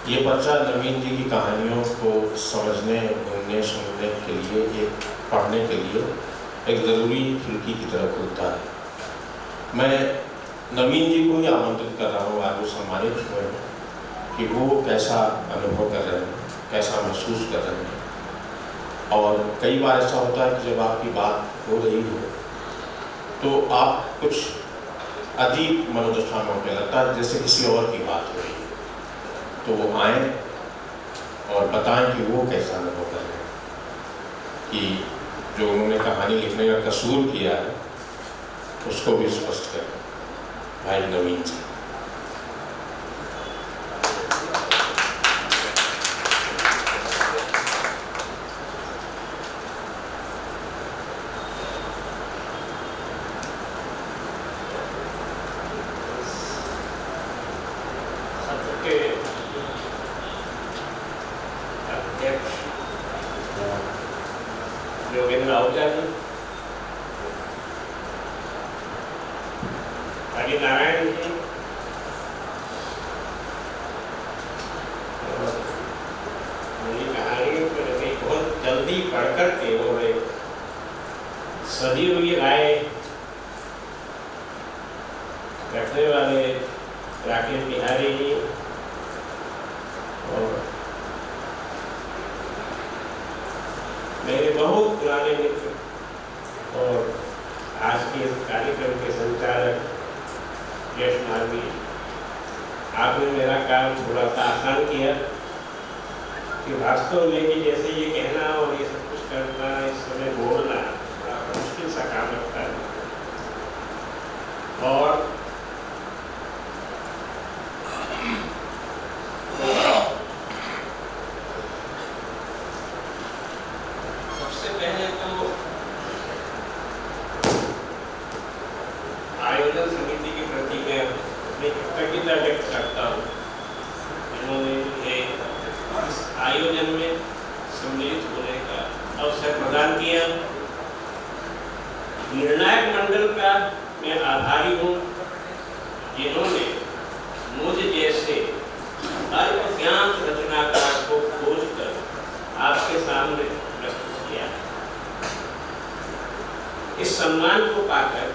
ये पर्चा नवीन जी की कहानियों को समझने, सुनने, सुनने के लिए, एक पढ़ने के लिए एक ज़रूरी खिड़की की तरह खुलता है। मैं नवीन जी को ही आमंत्रित कर रहा हूँ, आज वो सम्मानित हुए हैं कि वो कैसा अनुभव कर रहे हैं, कैसा महसूस कर रहे हैं। और कई बार ऐसा होता है कि जब आपकी बात हो रही हो तो आप कुछ अजीब मनोदशा में होने लगता है, जैसे किसी और की बात हो रही है। तो वो आए और बताएं कि वो कैसा अनुभव कर रहे हैं, कि जो उन्होंने कहानी लिखने का कसूर किया है उसको भी स्पष्ट करें। भाई नवीन जी। योगेंद्र आहूजा जी, हरि नारायण जी, मेरी कहानी बहुत जल्दी पढ़कर के और एक सदी हुई राय रखने वाले राकेश बिहारी जी और मेरे बहुत पुराने मित्र और आज के इस कार्यक्रम के संचालक यश मालवी, आपने मेरा काम थोड़ा सा आसान किया कि वास्तव में कि जैसे ये कहना और ये सब कुछ करना, इस समय बोलना बड़ा मुश्किल सा काम लगता है। और सबसे पहले तो आयोजन समिति के प्रति मैं अपनी कृतज्ञता व्यक्त करता हूँ। इन्होंने मुझे इस आयोजन में सम्मिलित होने का अवसर प्रदान किया। निर्णायक मंडल का मैं आभारी हूँ, जिन्होंने मुझ जैसे अल्पज्ञात रचनाकार को खोजकर आपके सामने प्रस्तुत किया। इस सम्मान को पाकर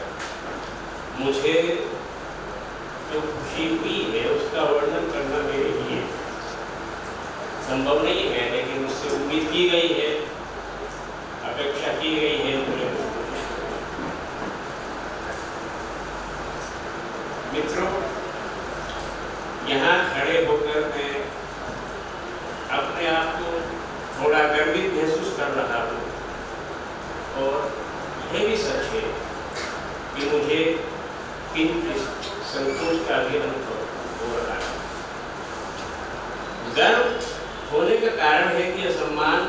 मुझे जो खुशी हुई है उसका वर्णन करना मेरे लिए संभव नहीं है, लेकिन मुझसे उम्मीद की गई है, अपेक्षा की गई है। मित्रों, यहाँ खड़े होकर मैं अपने आप को थोड़ा गर्वित महसूस कर रहा हूँ और यह भी सच है कि मुझे किंचित संकोच का भी अनुभव हो रहा है। गर्व होने का कारण है कि यह सम्मान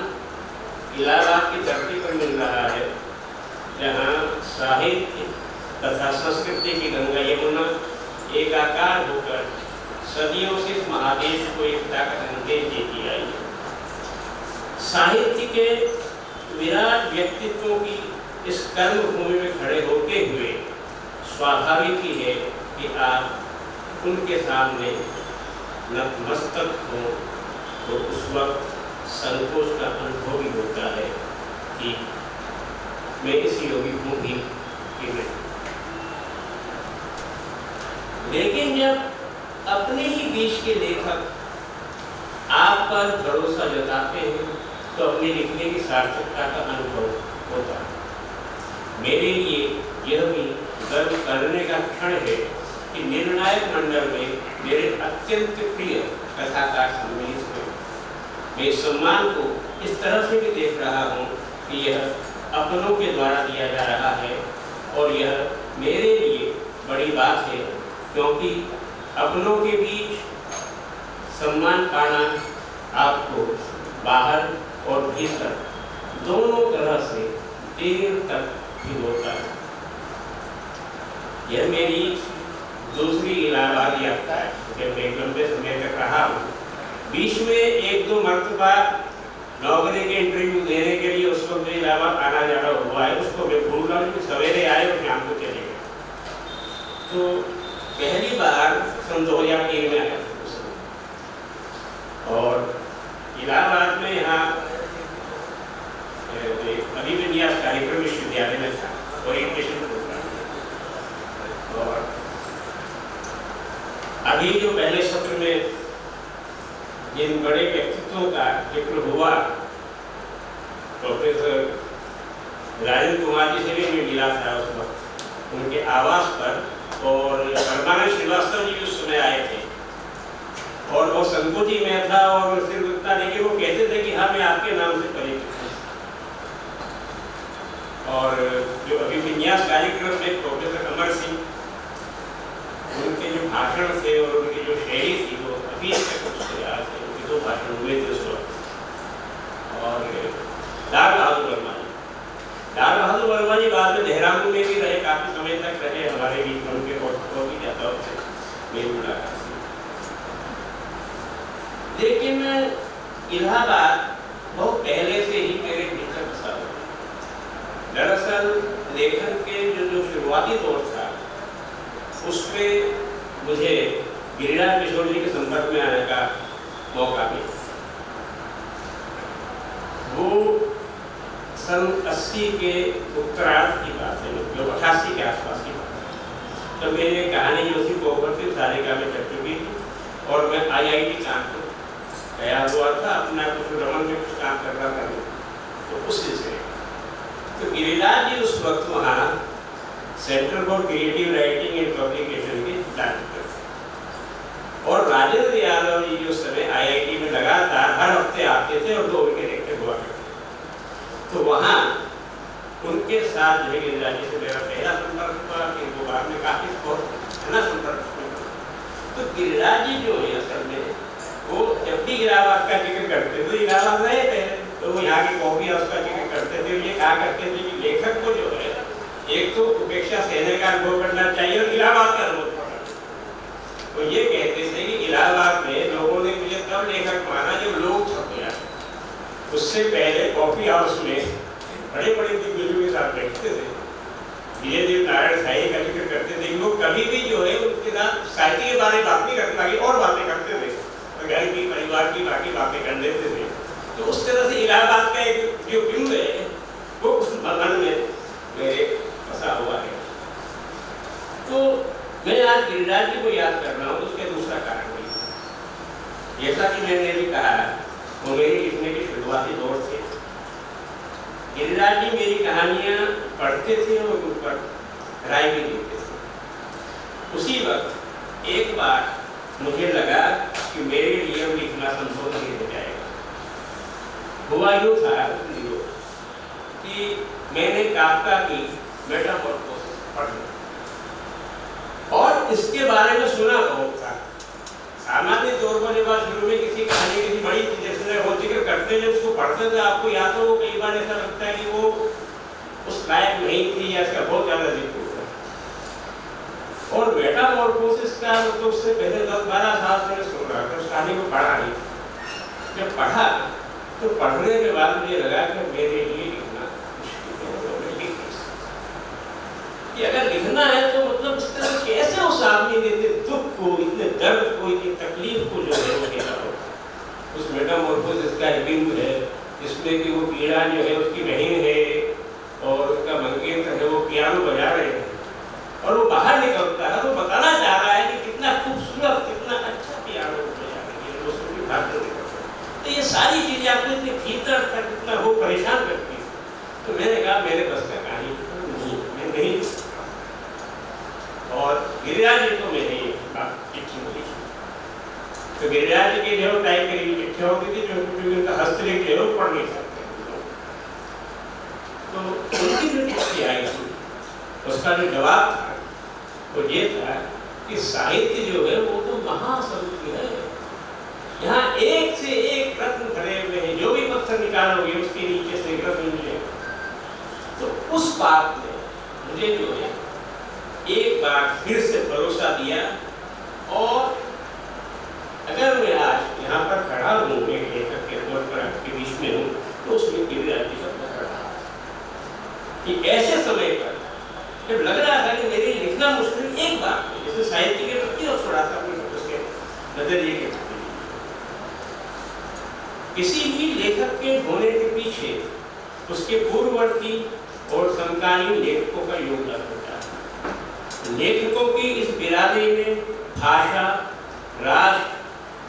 इलाहाबाद की धरती पर मिल रहा है, जहाँ साहित्य तथा संस्कृति की गंगा यमुना एकाकार होकर सदियों से इस महादेश को एकता का संदेश देती आई है। साहित्य के विराट व्यक्तित्वों की इस कर्म भूमि में खड़े होते हुए स्वाभाविक ही है कि आप उनके सामने नतमस्तक हो, तो उस वक्त संकोच का अनुभव भी होता है कि मैं इस योगी हूँ भी कि नहीं। लेकिन जब अपने ही देश के लेखक आप पर भरोसा जताते हैं तो अपने लिखने की सार्थकता का अनुभव होता है। मेरे लिए यह भी गर्व करने का क्षण है कि निर्णायक मंडल में मेरे अत्यंत प्रिय कथाकार सम्मिलित हुए। मैं इस सम्मान को इस तरह से भी देख रहा हूँ कि यह अपनों के द्वारा दिया जा रहा है और यह मेरे लिए बड़ी बात है, क्योंकि अपनों के बीच सम्मान पाना आपको बाहर और भीतर दोनों तरह से देर तक भी होता है। यह मेरी दूसरी इलाहाबाद यात्रा है, जब मैं लंबे समय तक रहा हूँ। बीच में एक दो मरतबा नौकरी के इंटरव्यू देने के लिए उस वक्त इलाहाबाद आना जाना हुआ है, उसको मैं भूल रहा हूँ कि सवेरे आए और शाम को चले गए। तो पहली बार सन 2003 में आया। इलाहाबाद में यहाँ अभिविन्यास कार्यक्रम विश्वविद्यालय में था, ओरिएंटेशन प्रोग्राम। और अभी जो पहले सत्र में जिन बड़े व्यक्तित्वों का जिक्र हुआ, प्रोफेसर राजेंद्र कुमार जी से भी मैं मिला था उस वक्त उनके आवास पर, और परमानंद श्रीवास्तव जी उस समय आए थे और वो संकोची में था और सिर उतना देखिए वो कहते थे कि हाँ मैं आपके नाम से परिचित हूँ। और जो अभिविन्यास कार्यक्रम में प्रोफेसर अमर सिंह, उनके जो भाषण थे और उनकी जो शैली थी वो अभी तक मुझे याद है। उनके 2 भाषण हुए थे उस वक्त। और लाल बहादुर वर्मा जी बाद में देहरादून में भी रहे, काफी समय तक रहे हमारे बीच में, उनके और भी ज्यादा मेरी मुलाकात थी। लेकिन इलाहाबाद बहुत पहले से ही मेरे भीतर बसा हुआ। दरअसल लेखन के जो शुरुआती दौर था उसमें मुझे गिरिराज किशोर जी के संपर्क में आने का मौका मिला। वो सन 80 के उत्तरार्ध की बात है, जो 88 के आसपास की बात है। तो मेरी कहानी जो थी वो उपस्थित सारिका में चल चुकी थी और मैं IIT कानपुर गया हुआ था, अपना कुछ रमन में कुछ काम कर रहा था। तो उस सिलसिले तो गिरिराज जी उस वक्त वहाँ centre for creative writing and publication के डायरेक्टर थे और राजेंद्र यादव जी उस समय IIT में लगातार हर हफ्ते आते थे और 2 उनके लेक्चर हुआ करते। तो वहाँ उनके साथ जो है गिरिराज जी से मेरा पहला संपर्क हुआ, फिर वो बाद में काफी संपर्क हुआ। तो गिरिराज जी जो है असल में वो जब भी इलाहाबाद का जिक्र करते थे, इलाहाबाद रहे थे तो वो यहाँ की कॉफी हाउस का जिक्र करते थे। ये कहा करते थे कि लेखक को जो है एक तो उपेक्षा सहने का अनुभव करना चाहिए और इलाहाबाद का अनुभव करना चाहिए। तो ये कहते थे कि इलाहाबाद में लोगों ने मुझे तब लेखक माना जब लोग छप गया। उससे पहले कॉफी हाउस में बड़े बड़े दिग्गजों के साथ बैठते थे, विजयदेव नारायण साई का जिक्र करते थे। लोग कभी भी जो है उनके साथ साहित्य के बारे में बात नहीं करते, बाकी और बातें करते थे, घर की परिवार की बाकी बातें कर लेते थे। तो उस तरह से इलाहाबाद का एक जो बिंब है वो उस मन में मेरे फंसा हुआ है। तो मैं आज गिरिराज जी को याद कर रहा हूँ, उसके दूसरा कारण भी, जैसा कि मैंने अभी कहा, वो मेरी लिखने के शुरुआती दौर थे। गिरिराज जी मेरी कहानियाँ पढ़ते थे और उन पर राय भी देते थे। उसी वक्त एक बार मुझे लगा कि मेरे लिए लिखना संभव नहीं हो जाएगा। हुआ यूँ था कि मैंने काफ्का की मेटामॉर्फोसिस पढ़ी और इसके बारे में सुना बहुत था। सामान्य तौर पर जब आप शुरू में किसी कहानी किसी बड़ी जैसे वो जिक्र करते हैं, जब उसको पढ़ते थे आपको या तो वो कई बार ऐसा लगता है कि वो उस लायक नहीं थी या इसका बहुत ज़्यादा जिक्र हुआ। और मेटामॉर्फोसिस का तो उससे पहले 10-12 साल मैंने सुन रहा था, उस कहानी को पढ़ा नहीं। जब पढ़ा तो पढ़ने के बाद मुझे लगा कि मेरे लिए लिखना मुश्किल है, मैं लिख नहीं सकता। कि अगर लिखना है तो मतलब इस तरह कैसे उस आदमी ने इतने दुख को, इतने दर्द को, इतनी तकलीफ को जो है वो कहना होगा। उस मेटामॉर्फोसिस का बिंब है जिसमें कि वो पीड़ा जो है उसकी बहन है और उसका मंगेतर है, वो पियानो बजा रहे हैं और वो बाहर निकलता है, वो बताना चाह रहा है कि कितना खूबसूरत, कितना अच्छा पियानो बजा रही है, वो उसकी भाषा निकलता है। तो ये सारी चीजें आपको इतने भीतर तक इतना वो परेशान करती है। तो मैंने कहा मेरे बस का कहानी नहीं, मैं नहीं। और गिरिराज जी को मैंने ये चिट्ठी में लिखी। तो गिरिराज जी की जो टाइप की चिट्ठी होती थी, जो उनका हस्तलेख जो पढ़ नहीं सकते। तो उनकी जो चिट्ठी आई थी उसका जो जवाब था वो ये था कि साहित्य जो है वो तो महासमुद्र है, यहाँ एक से एक रत्न भरे हुए हैं, जो भी पत्थर निकालोगे उसके नीचे से रत्न मिलेगा। तो उस बात ने मुझे जो है एक बार फिर से भरोसा दिया। और अगर मैं आज यहाँ पर खड़ा हूँ, एक लेखक के तौर पर आपके बीच में हूँ, तो उसमें गिरिराज जी का पकड़ रहा कि ऐसे समय पर जब लग रहा था कि मेरे लिखना मुश्किल, एक बात जैसे साहित्य के प्रति और थोड़ा सा उसके नजरिए के प्रति, किसी भी लेखक के होने के पीछे उसके पूर्ववर्ती और समकालीन लेखकों का योगदान होता है। लेखकों की इस बिरादरी में भाषा, राष्ट्र,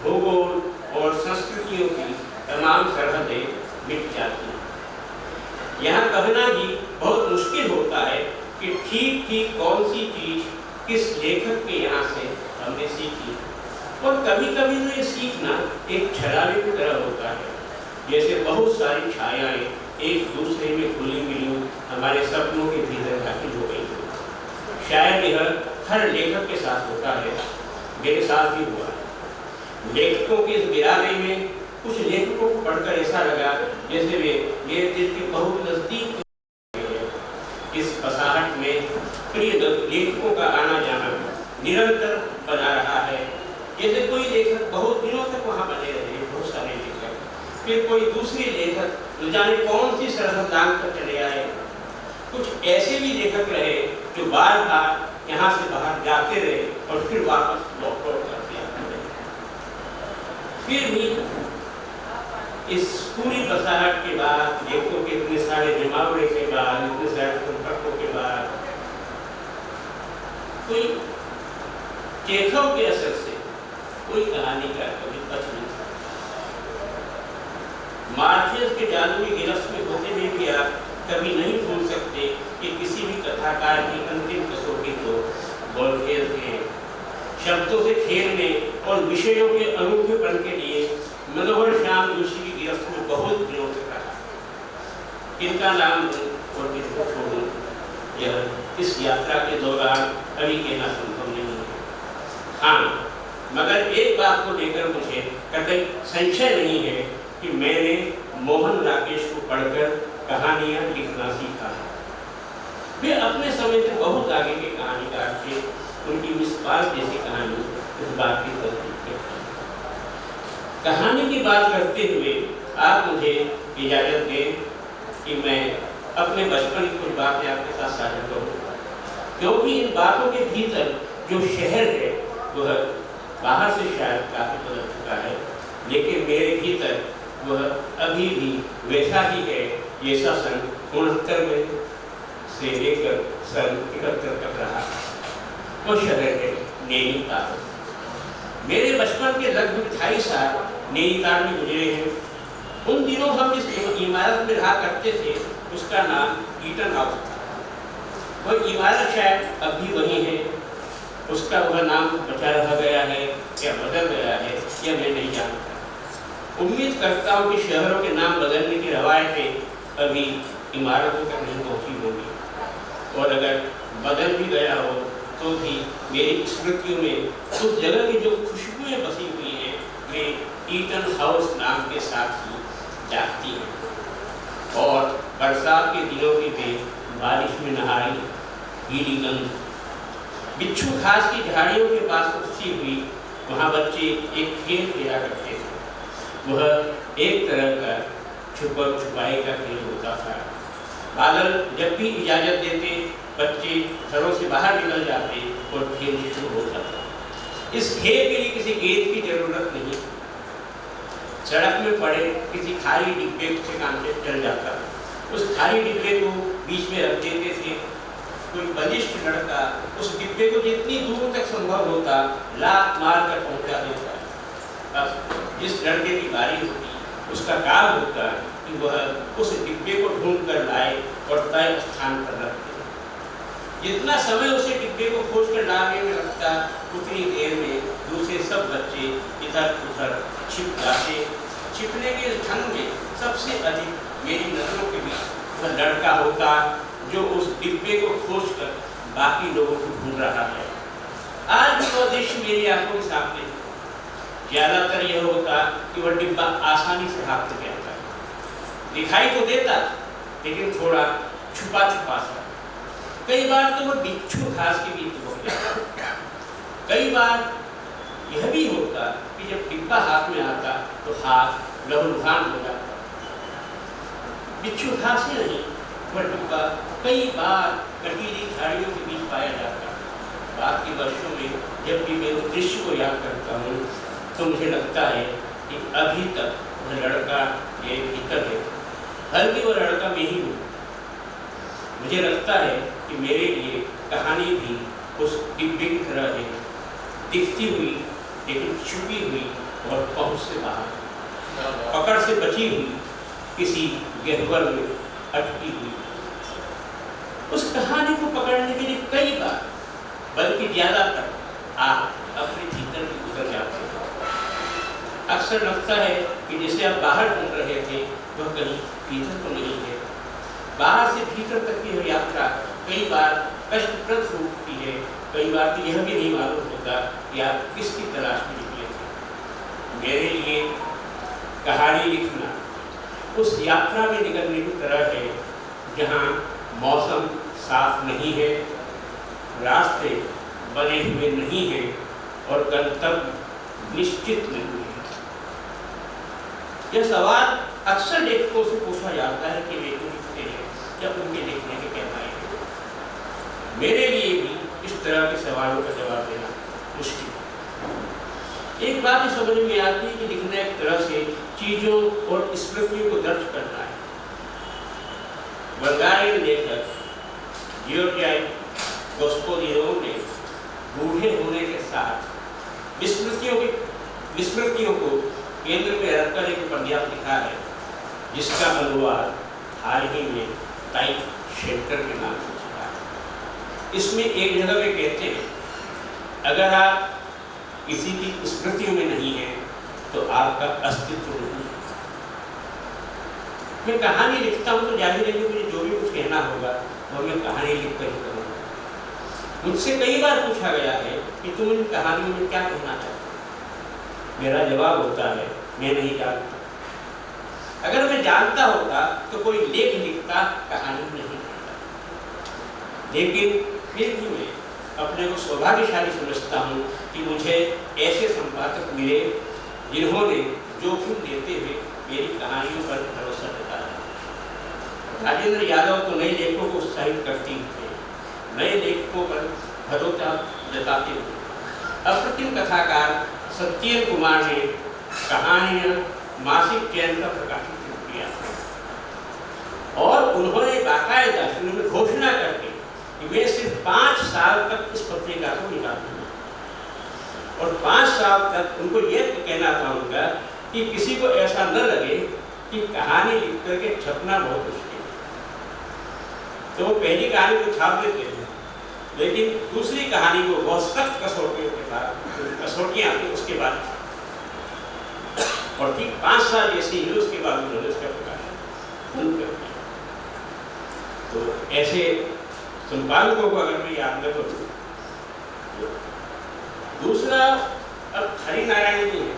भूगोल और संस्कृतियों की तमाम सरहदें मिट जाती हैं। यहाँ कहना भी बहुत मुश्किल होता है कि ठीक ठीक कौन सी चीज किस लेखक के यहाँ से हमने सीखी, और कभी कभी तो ये सीखना एक छलावे की तरह होता है, जैसे बहुत सारी छायाएं एक दूसरे में घुली मिली हमारे सपनों के भीतर दाखिल हो गई। शायद यह हर लेखक के साथ होता है, मेरे साथ भी हुआ है। लेखकों की इस बिरादरी में कुछ लेखकों को पढ़कर ऐसा लगा जैसे वे मेरे दिल के बहुत नजदीक। इस फसाहट में प्रिय लेखकों का आना जाना निरंतर बना रहा है। जैसे कोई लेखक बहुत दिनों तक वहाँ बने रहे, बहुत सारे लेखक, फिर कोई दूसरे लेखक न जाने कौन सी सरहद लांघ कर चले आए। कुछ ऐसे भी लेखक रहे जो बार बार यहाँ से बाहर जाते रहे और फिर वापस लौट करके आते रहे। फिर भी इस पूरी बसाहट के बाद, लेखकों के इतने सारे जमावड़े के बाद, इतने सारे संपर्कों के बाद, कोई चेखव के असर से कोई कहानी का कभी बच नहीं सकता। मार्शेस के जादुई गिरफ्त में होते हुए भी आप कभी नहीं भूल सकते कि किसी भी कथाकार की अंतिम कसौटी को वोल्टेयर के शब्दों से खेलने और विषयों के अनूठेपन के लिए मनोहर श्याम जोशी की गिरफ्त में बहुत दिनों से रहा। इनका नाम और किसको छोड़ूं, यह इस यात्रा के दौरान अभी कहना संभव नहीं है। हाँ, मगर एक बात को लेकर मुझे कतई संशय नहीं है कि मैंने मोहन राकेश को पढ़कर कहानियाँ लिखना सीखा है। वे अपने समय से बहुत आगे के कहानीकार थे। उनकी मिसबाल जैसी कहानी इस बात की तस्दीक करती है। कहानी की बात करते हुए आप मुझे इजाज़त दें कि मैं अपने बचपन की कुछ बातें आपके साथ साझा करूँ, क्योंकि इन बातों के भीतर जो शहर है वह बाहर से शायद काफ़ी बदल चुका है, लेकिन मेरे भीतर वह अभी भी वैसा ही है जैसा सन 69 में से लेकर सन 71 तक रहा। वो शहर है नैनीताल। मेरे बचपन के लगभग 2.5 साल नैनीताल में गुजरे हैं। उन दिनों हम जिस इमारत में रहा करते थे उसका नाम ईटन हाउस था। वह इमारत शायद अब भी वही है। उसका वह नाम बचा रहा गया है या बदल गया है या मैं नहीं जानता। उम्मीद करता हूँ कि शहरों के नाम बदलने की रवायतें अभी इमारतों तक नहीं पहुँची होंगी, और अगर बदल भी गया हो तो भी मेरी स्मृतियों में उस जगह की जो खुशबुएं बसी हुई हैं वे ईटन हाउस नाम के साथ ही जागती हैं। और बरसात के दिनों की वे बारिश में नहाई गीली गंध, बिच्छू घास की झाड़ियों के पास उठती हुई वहाँ बच्चे एक खेल खेला करते थे। वह एक तरह का छुपन छुपाई का खेल होता था। बादल जब भी इजाज़त देते बच्चे घरों से बाहर निकल जाते और खेल शुरू हो जाता। इस खेल के लिए किसी गेंद की जरूरत नहीं, सड़क में पड़े किसी खाली डिब्बे से काम से चल जाता। उस खाली डिब्बे को बीच में रख देते थे। कोई बलिष्ठ लड़का उस डिब्बे को जितनी दूर तक संभव होता लात मार कर पहुंचा देता। बस जिस लड़के की बारी होती उसका काम होता कि वह उस डिब्बे को ढूंढ कर लाए और तय स्थान पर रख दे। जितना समय उसे डिब्बे को खोज कर लाने में लगता उतनी देर में दूसरे सब बच्चे इधर उधर छिप जाते। छिपने के ढंग में सबसे अधिक मेरी नजरों के बीच वह लड़का होता जो उस डिब्बे को खोज कर बाकी लोगों को ढूंढ रहा है। आज भी वह दृश्य मेरी आंखों के सामने है। ज्यादातर यह होता कि वह डिब्बा आसानी से हाथ में आता, दिखाई तो देता लेकिन थोड़ा छुपा छुपा सा। कई बार तो वह बिच्छू घास के बीच हो जाता। कई बार यह भी होता कि जब डिब्बा हाथ में आता तो हाथ लहूलुहान हो जाता। बिच्छू घास ही नहीं, वह डिब्बा कई बार कटीली झाड़ियों के बीच पाया जाता। बाकी वर्षों में जब भी मैं उस दृश्य को याद करता हूँ तो मुझे लगता है कि अभी तक वह लड़का मेरे भीतर है, हल्की वह लड़का मैं ही हूँ। मुझे लगता है कि मेरे लिए कहानी भी उस डिब्बे की तरह है, दिखती हुई लेकिन छुपी हुई और पहुँच से बाहर, पकड़ से बची हुई, किसी गहवर में अटकी हुई। उस कहानी को पकड़ने के लिए कई बार, बल्कि ज्यादातर आप अपने भीतर भी गुजर जाते हैं। अक्सर लगता है कि जैसे आप बाहर घूम रहे थे वह कहीं भीतर तो नहीं है। बाहर से भीतर तक की यह यात्रा कई बार कष्टप्रद होती है, कई बार तो यह भी नहीं मालूम होता कि आप किसकी तलाश में निकले थे। मेरे लिए कहानी लिखना उस यात्रा में निकलने की तरह है जहाँ मौसम साफ नहीं है, रास्ते बने हुए नहीं हैं और गंतव्य निश्चित नहीं है। यह सवाल अक्सर लेखकों से पूछा जाता है कि लेखक लिखते हैं जब उनके लिखने के क्या मायने हैं। मेरे लिए भी इस तरह के सवालों का जवाब देना मुश्किल है। एक बात ही समझ में आती है कि लिखना एक तरह से चीजों और स्मृतियों को दर्ज करना है। बंगाली लेखक जियोर्जाई गोस्पोलिनो ने बूढ़े होने के साथ विस्मृतियों को केंद्र में रखकर एक उपन्यास लिखा है, जिसका अनुवाद हाल ही में टाइप शेल्टर के नाम से हुआ है। इसमें एक जगह में कहते हैं, अगर आप किसी की स्मृतियों में नहीं है तो आपका अस्तित्व नहीं है। मैं कहानी लिखता हूँ तो जाहिर है कि मुझे जो भी कुछ कहना होगा वो मैं कहानी लिख कर ही करूँगा। मुझसे कई बार पूछा गया है कि तुम इन कहानियों में क्या कहना चाहते हो। मेरा जवाब होता है, मैं नहीं जानता। अगर मैं जानता होता तो कोई लेख लिखता, कहानी नहीं लिखता। लेकिन फिर भी मैं अपने को सौभाग्यशाली समझता हूँ कि मुझे ऐसे संपादक मिले जिन्होंने जोखिम लेते हुए मेरी कहानियों पर भरोसा जताया। राजेंद्र यादव तो नए लेखकों को उत्साहित करती थे, नए लेखकों पर भरोसा जताते हुए अप्रतिम कथाकार सत्येंद्र कुमार ने कहानियां मासिक चैन का प्रकाशन किया और उन्होंने बाकायदा शुरू में घोषणा करके कि मैं सिर्फ 5 साल तक इस पत्रिका को निकालूंगा और 5 साल तक उनको यह कहना चाहूँगा कि किसी को ऐसा न लगे कि कहानी लिख करके छपना बहुत मुश्किल है। तो वो पहली कहानी को छाप देते हैं, लेकिन दूसरी कहानी को बहुत सख्त कसौटियों के बाद कसौटियाँ आती उसके बाद और ठीक 5 साल जैसे ही उसके बाद उन्होंने उसका प्रकाशन बंद कर दिया। तो ऐसे संपादकों को अगर मैं याद न करूँ, दूसरा अब हरि नारायण जी है,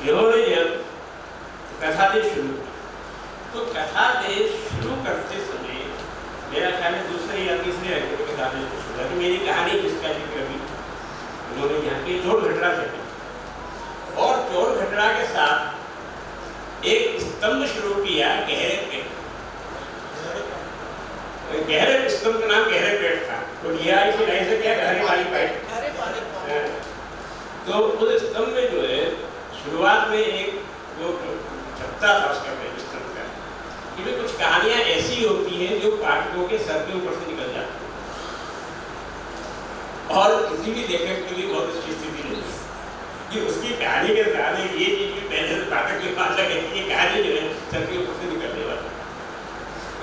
इन्होंने जब कथा देश शुरू की तो कथा देश शुरू करते समय मेरा ख्याल है दूसरे या तीसरे अंक में कथा देश शुरू हुआ कि मेरी कहानी जिसका जिक्र अभी उन्होंने यहाँ के चोर घटना छपी और चोर घटना के साथ एक स्तंभ शुरू किया गहरे स्तंभ का नाम गहरे पेट था। तो लिया इसी लाइन से क्या गहरे वाली पेट। तो उस स्तंभ में जो है शुरुआत में एक जो छपता था उसका स्तंभ का कि भी कुछ कहानियां ऐसी होती हैं जो पाठकों के सर के ऊपर से निकल जाती हैं और किसी भी लेखक के लिए बहुत अच्छी स्थिति नहीं है कि उसकी कहानी के साथ ये चीज भी पहले से पाठक के पास लगे कि कहानी जो है सर के ऊपर से निकलने वाली।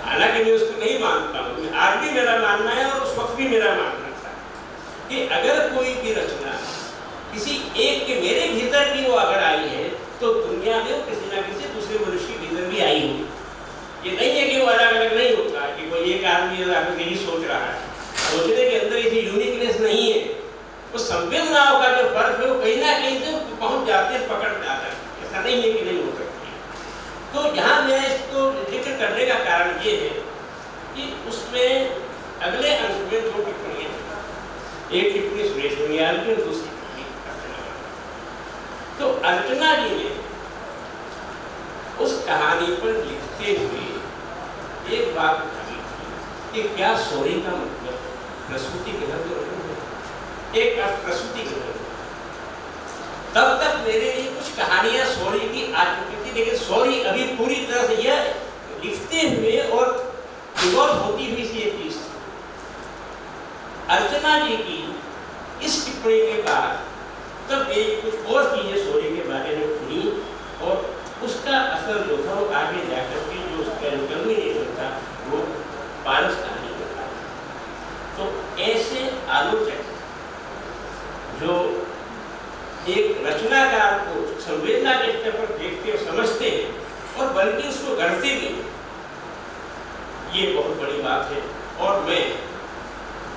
हालांकि मैं उसको नहीं मानता हूँ, आज भी मेरा मानना है और उस वक्त भी मेरा मानना था कि अगर कोई भी रचना किसी एक के मेरे भीतर भी वो अगर आई है तो दुनिया में वो किसी ना किसी दूसरे मनुष्य के भीतर भी आई होगी। ये नहीं है कि वो अलग अलग नहीं होता कि कोई एक आदमी यही सोच रहा है, सोचने के अंदर इसी यूनिकनेस नहीं है। उस संवेदनाओं का जो फर्क है वो कहीं ना कहीं से पहुंच जाते हैं, पकड़ में आता है। ऐसा नहीं है कि नहीं हो सकती। तो यहाँ मैं इसको जिक्र करने का कारण ये है कि उसमें अगले अंक में 2 टिप्पणियाँ हैं। एक टिप्पणी सुरेश मुनियाल की और दूसरी टिप्पणी अर्चना। तो अर्चना जी ने उस कहानी पर लिखते हुए एक बात कही कि क्या सोरी का मतलब प्रसूति ग्रह तो नहीं है, एक प्रसूति ग्रह। तब तक मेरे लिए कुछ कहानियां सॉरी की आ चुकी थी, लेकिन सॉरी अभी पूरी तरह से यह लिखते हुए और इवॉल्व होती हुई सी एक चीज थी। अर्चना जी की इस टिप्पणी के बाद तब ये कुछ और चीजें सॉरी के बारे में खुली और उसका असर जो था वो आगे जाकर के जो उसका कम्युनिकेशन था वो पारस कहानी में था। तो ऐसे आलोचक जो एक रचनाकार को संवेदना के स्तर पर देखते और समझते हैं और बल्कि उसको गढ़ते भी हैं, ये बहुत बड़ी बात है। और मैं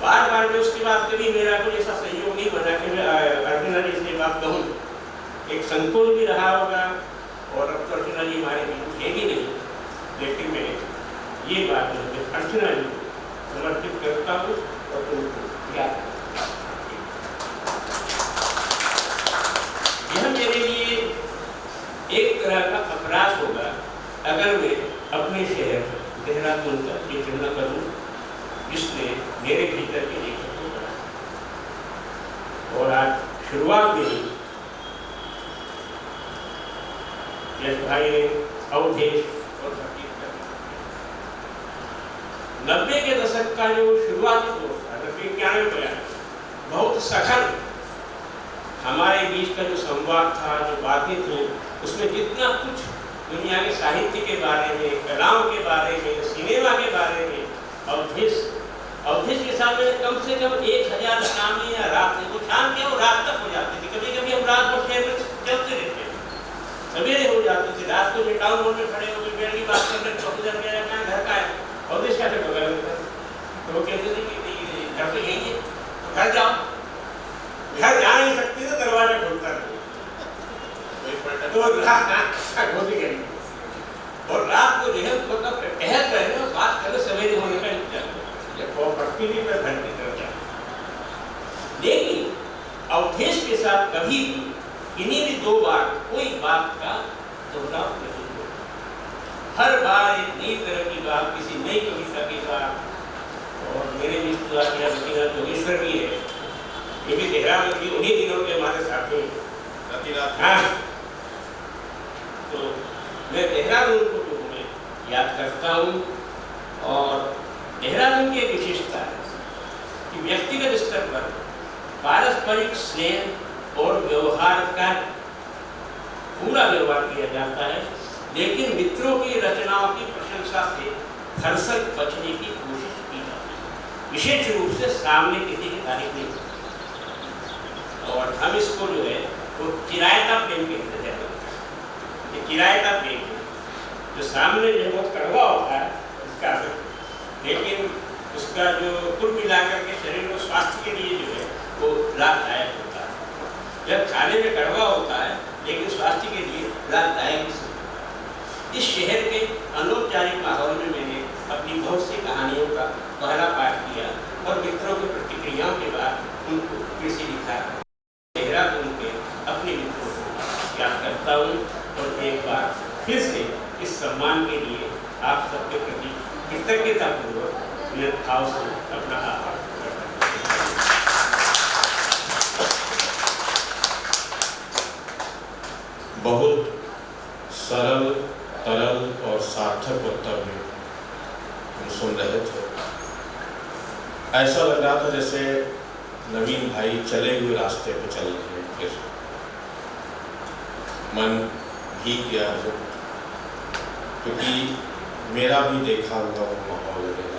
बार बार जो उसके बाद कभी मेरा कोई ऐसा सहयोग नहीं बना कि मैं अर्चना जी से बात कहूँ, एक संकोच भी रहा होगा और अब तो अर्चना जी हमारे बीच है ही नहीं, लेकिन मैं ये बात जो अर्चना जी को समर्पित करता हूँ और उनको याद करता हूँ। यह मेरे लिए एक तरह का अपराध होगा अगर मैं अपने शहर देहरादून का जिक्र न करूँ जिसने मेरे भीतर के लेखक को बनाया। और आज शुरुआत में ही यश भाई ने अवधेश और 90 के दशक का जो शुरुआती दौर था, 90-91 में बहुत सघन हमारे बीच का जो संवाद था, जो बातें थी, उसमें जितना कुछ दुनिया के साहित्य के बारे में, कलाओं के बारे में, सिनेमा के बारे में, अवधेश के साथ मैंने कम से कम 1000 शामी या रात में, वो शाम क्या वो रात तक हो जाती थी। कभी कभी हम रात को शहर में चलते रहते हैं, सवेरे हो जाते थे, रात को टाउन रोड में खड़े होकर बैठ की बात करने चौकीदार मेरा क्या घर का है, अवधेश क्या बगल में, तो वो कहते थे कि घर तो यही है, तो घर जाओ। घर जा नहीं सकती तो दरवाजा खोलता रहे तो और रात को जो टहल रहे हो बात करें, सवेरे होने का इंतजार पड़ती थी पर घर की तरफ जाए। लेकिन अवधेश के साथ कभी भी इन्हीं भी 2 बार कोई बात का दोहराव नहीं हुआ। हर बार एक नई तरह की बात, किसी नई कविता की बात। और मेरे मित्र जोगेश्वर भी है, ये भी देहरादून की उन्हीं दिनों के हमारे साथी हैं। तो मैं देहरादून को जो मैं याद करता हूँ और देहरादून की विशेषता है कि व्यक्तिगत स्तर पर पारस्परिक स्नेह और व्यवहार का पूरा व्यवहार किया जाता है, लेकिन मित्रों की रचनाओं की प्रशंसा से फरसत बचने की कोशिश की जाती है, विशेष रूप से सामने किसी की तारीफ नहीं होती। और हम इसको जो है वो किरायता प्रेम कहते हैं। ये किरायता प्रेम है, जो सामने जो बहुत कड़वा होता है उसका, लेकिन उसका जो कुल मिलाकर के शरीर और स्वास्थ्य के लिए जो है वो लाभदायक होता है। जब खाने में कड़वा होता है लेकिन स्वास्थ्य के लिए लाभदायक भी होता है। इस शहर के अनौपचारिक माहौल में मैंने अपनी बहुत सी कहानियों का पहला पाठ किया और मित्रों की प्रतिक्रियाओं के बाद उनको फिर से लिखा। देहरादून के अपने मित्रों को याद करता हूँ और एक बार फिर से इस सम्मान के लिए आप सबके प्रति कृतज्ञतापूर्वक मैं भाव से अपना आभार करता हूँ। बहुत सरल, तरल और सार्थक वक्तव्य हम सुन रहे थे। ऐसा लग रहा था जैसे नवीन भाई चले हुए रास्ते पे चल रहे हैं। फिर मन भीग गया, क्योंकि मेरा भी देखा हुआ वो माहौल है।